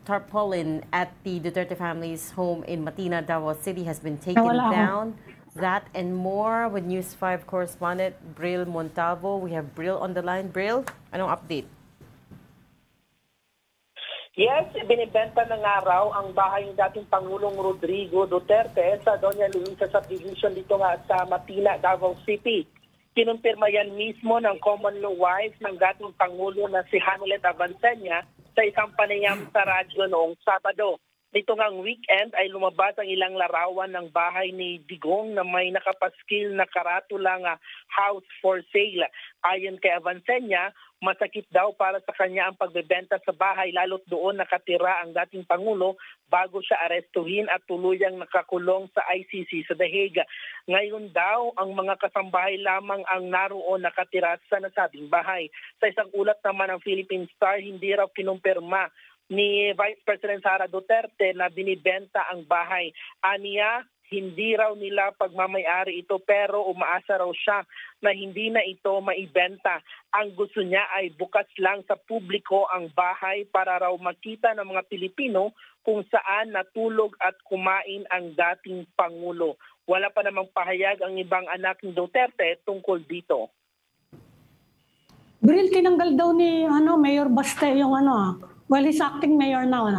tarpaulin at the Duterte family's home in Matina, Davao City has been taken down. That and more with News 5 correspondent Bril Montalvo. We have Bril on the line. Bril, anong update? Yes, binibenta ng araw ang bahay ng dating Pangulong Rodrigo Duterte sa Doña Luisa subdivision dito nga sa Matina, Davao City. Kinumpirma yan mismo ng common law wife ng dating Pangulo na si Hanulet Avancenia sa isang panayam sa radyo noong Sabado. Nito ngang weekend ay lumabas ang ilang larawan ng bahay ni Digong na may nakapaskil na karatulang house for sale. Ayon kay Avancenia, masakit daw para sa kanya ang pagbebenta sa bahay lalo't doon nakatira ang dating Pangulo bago siya arestuhin at tuluyang nakakulong sa ICC sa The Hague. Ngayon daw, ang mga kasambahay lamang ang naroon nakatira sa nasabing bahay. Sa isang ulat naman ng Philippine Star, hindi raw kinumpirma ni Vice President Sara Duterte na binibenta ang bahay. Aniya, hindi raw nila pagmamayari ito pero umaasa raw siya na hindi na ito maibenta. Ang gusto niya ay bukas lang sa publiko ang bahay para raw makita ng mga Pilipino kung saan natulog at kumain ang dating Pangulo. Wala pa namang pahayag ang ibang anak ni Duterte tungkol dito. Bril, tinanggal daw ni Mayor Baste yung well, he's acting mayor now,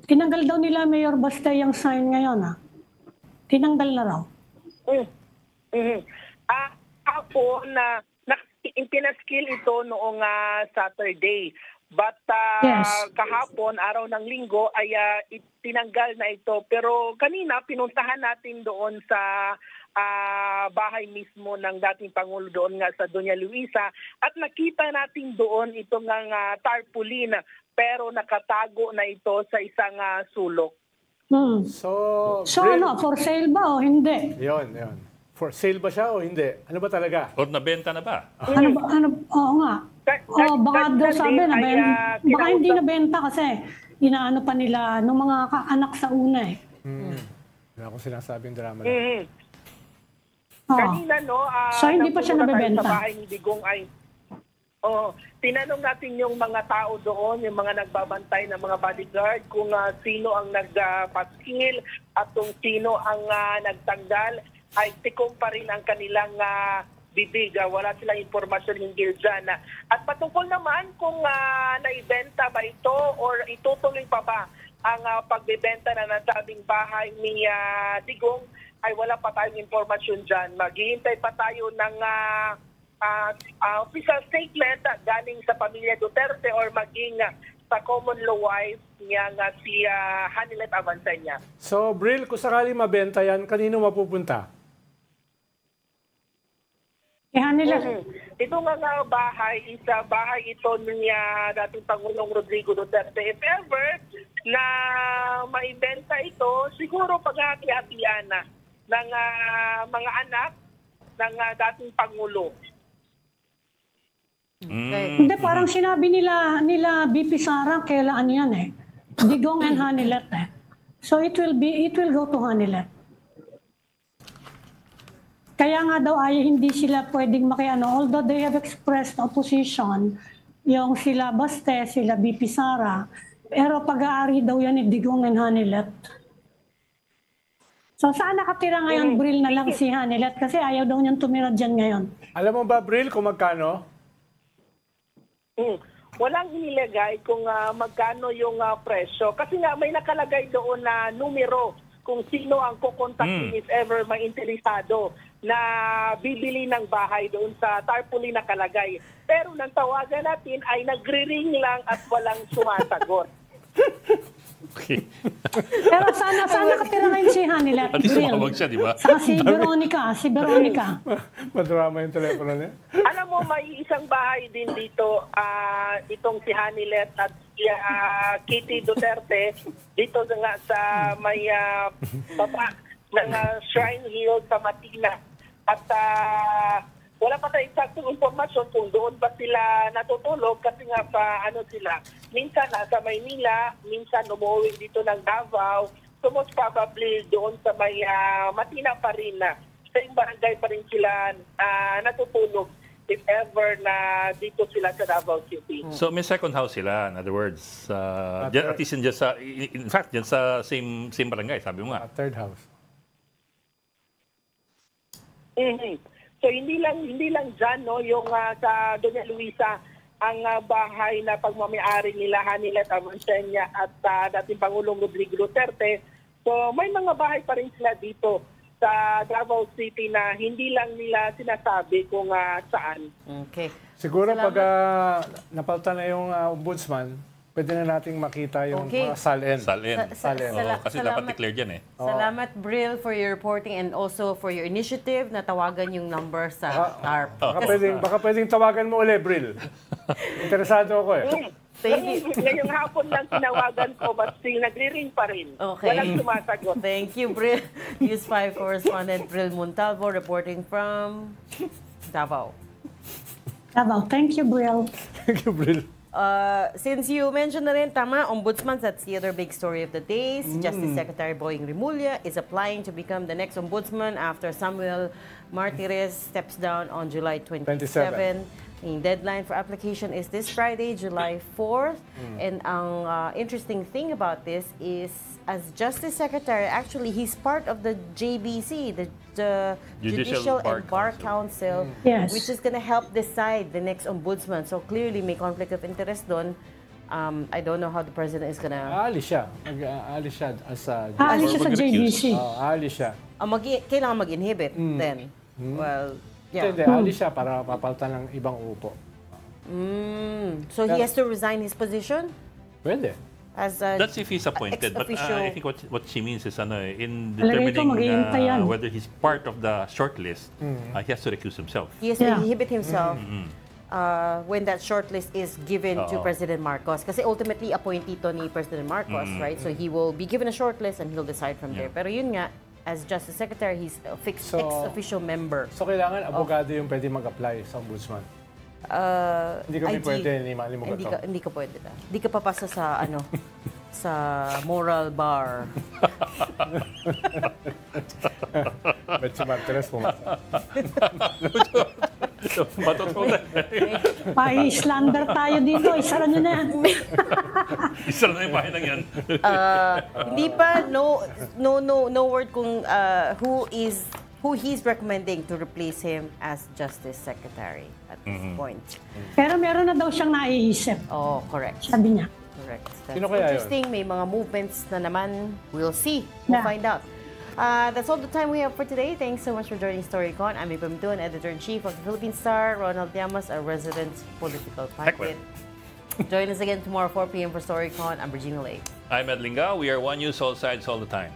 tinanggal daw nila Mayor Baste yung sign ngayon, Tinanggal na raw. Ako na pinaskill ito noong Saturday. But kahapon, araw ng linggo, ay tinanggal na ito. Pero kanina, pinuntahan natin doon sa bahay mismo ng dating Pangulo doon nga sa Doña Luisa. At nakita natin doon itong tarpaulin. Pero nakatago na ito sa isang sulok. So for sale ba o hindi? Yun. For sale ba siya o hindi? Ano ba talaga? O nabenta na ba? Oo nga. Baka daw sabi na baka hindi nabenta kasi inaano pa nila ng mga anak sa una eh. Wala akong sinasabing drama lang. Kanina, no, So, hindi pa siya nabebenta? Sa bahay ni Digong ay, tinanong natin yung mga tao doon, yung mga nagbabantay ng mga bodyguard, kung sino ang nagpaskil at kung sino ang nagtanggal, ay tikom pa rin ang kanilang bibig. Wala silang impormasyon hinggil dyan. At patungkol naman kung naibenta ba ito or itutuloy pa ba ang pagbebenta na nasabing bahay ni Digong, ay wala pa tayong impormasyon dyan. Maghihintay pa tayo ng official statement galing sa pamilya Duterte or maging sa common law wife niya si Hanilet Avancenia. So, Bril, kung sakali mabenta yan, kanino mapupunta? Ito nga bahay, bahay ito ni dating Pangulong Rodrigo Duterte. If ever na maibenta ito, siguro paghati-hatian na ng mga anak ng dating Pangulo. Hindi, parang sinabi nila BP Sara, kailan yan eh. Digong and Hanilet eh. So it will go to Hanilet. Kaya nga daw ay hindi sila pwedeng makiano, although they have expressed opposition, yung sila Baste, sila BP Sara, pero pag-aari daw yan ni Digong and Hanilet. So saan nakatira ngayon, Bril, na lang si Hanilet? Kasi ayaw daw niyang tumira dyan ngayon. Alam mo ba, Bril, kung magkano? Walang inilagay kung magkano yung presyo. Kasi nga may nakalagay doon na numero kung sino ang kukontakin if ever may interesado na bibili ng bahay doon sa tarpaulin nakalagay. Pero nang tawagan natin ay nagre-ring lang at walang sumasagot. Okay. Pero sana nakatira ngayon si Hanilet. At least sumawag siya, di ba? Saka si Veronica. Madrama yung telepono niya. Alam mo, may isang bahay din dito, itong si Hanilet at si Kitty Duterte, dito nga sa may baba ng Shrine Hill sa Matina. At wala pa tayong saktong informasyon kung doon ba sila natutulog kasi nga pa sila. Minsan nasa Maynila, minsan umuwi dito ng Davao. So most probably doon sa may Matina pa rin na. Sa barangay pa rin sila natutulog if ever na dito sila sa Davao City. So may second house sila, in other words. At least in fact, dyan sa same barangay, sabi mo nga. Third house. So hindi lang dyan, no, yung sa Doña Luisa, ang bahay na pagmamayari nila Hanilet Avancenia at dating Pangulong Rodrigo Duterte. So may mga bahay pa rin sila dito sa Davao City na hindi lang nila sinasabi kung saan. Okay. Siguro pag napalta na yung ombudsman, pwede na nating makita yung mga SALN. SALN. Kasi dapat declare dyan eh. Salamat, Bril, for your reporting and also for your initiative na tawagan yung number sa TARP. Baka pwedeng tawagan mo ulit, Bril. Interesado ako eh. Ngayong hapon lang tinawagan ko, but still nagre-ring pa rin. Okay. Walang sumasagot. Thank you, Bril. News 5 correspondent Bril Montalvo reporting from Davao. Thank you, Bril. Thank you, Bril. Since you mentioned na rin, tama, ombudsman, that's the other big story of the day. Justice Secretary Boying Rimulya is applying to become the next ombudsman after Samuel Martires steps down on July 27. The deadline for application is this Friday, July 4th. And ang interesting thing about this is, as Justice Secretary, actually, he's part of the JBC, the Judicial and Bar Council, which is going to help decide the next ombudsman. So clearly, may conflict of interest doon. I don't know how the president is going to... Aalis siya. Aalis siya sa JBC. Aalis siya. Kailangan mag-inhibit then. Well... Hindi, alis siya para papalta ng ibang upo. So he has to resign his position? Pwede. That's if he's appointed. But I think what she means is in determining whether he's part of the shortlist, he has to recuse himself. He has to inhibit himself when that shortlist is given to President Marcos. Kasi ultimately, appointee to ni President Marcos, right? So he will be given a shortlist and he'll decide from there. Pero yun nga, as Justice Secretary. He's a So- ex-official member. So kailangan abogado yung pwede mag-apply sa ombudsman. Hindi kami pwede, ni mo hindi to. hindi ka pwede na. Hindi ka papasa sa ano sa moral bar. Bet si Martinez pumasa. Matutunan. Pa-slander tayo dito. Isara nyo na yan. Isa na yung bahay ng yan. Hindi pa no word kung who he's recommending to replace him as Justice Secretary at this point. Pero meron na daw siyang naiisip. Oh, correct. Sabi niya. Correct. That's Sino kaya yun? interesting. May mga movements na naman. We'll see. We'll Yeah. find out. That's all the time we have for today. Thanks so much for joining StoryCon. I'm Iba Mtuan, Editor-in-Chief of the Philippine Star. Ronald Llamas, a resident political pundit. Join us again tomorrow, 4 p.m. for StoryCon. I'm Regina Lake. I'm Ed Linga. We are One News, all sides, all the time.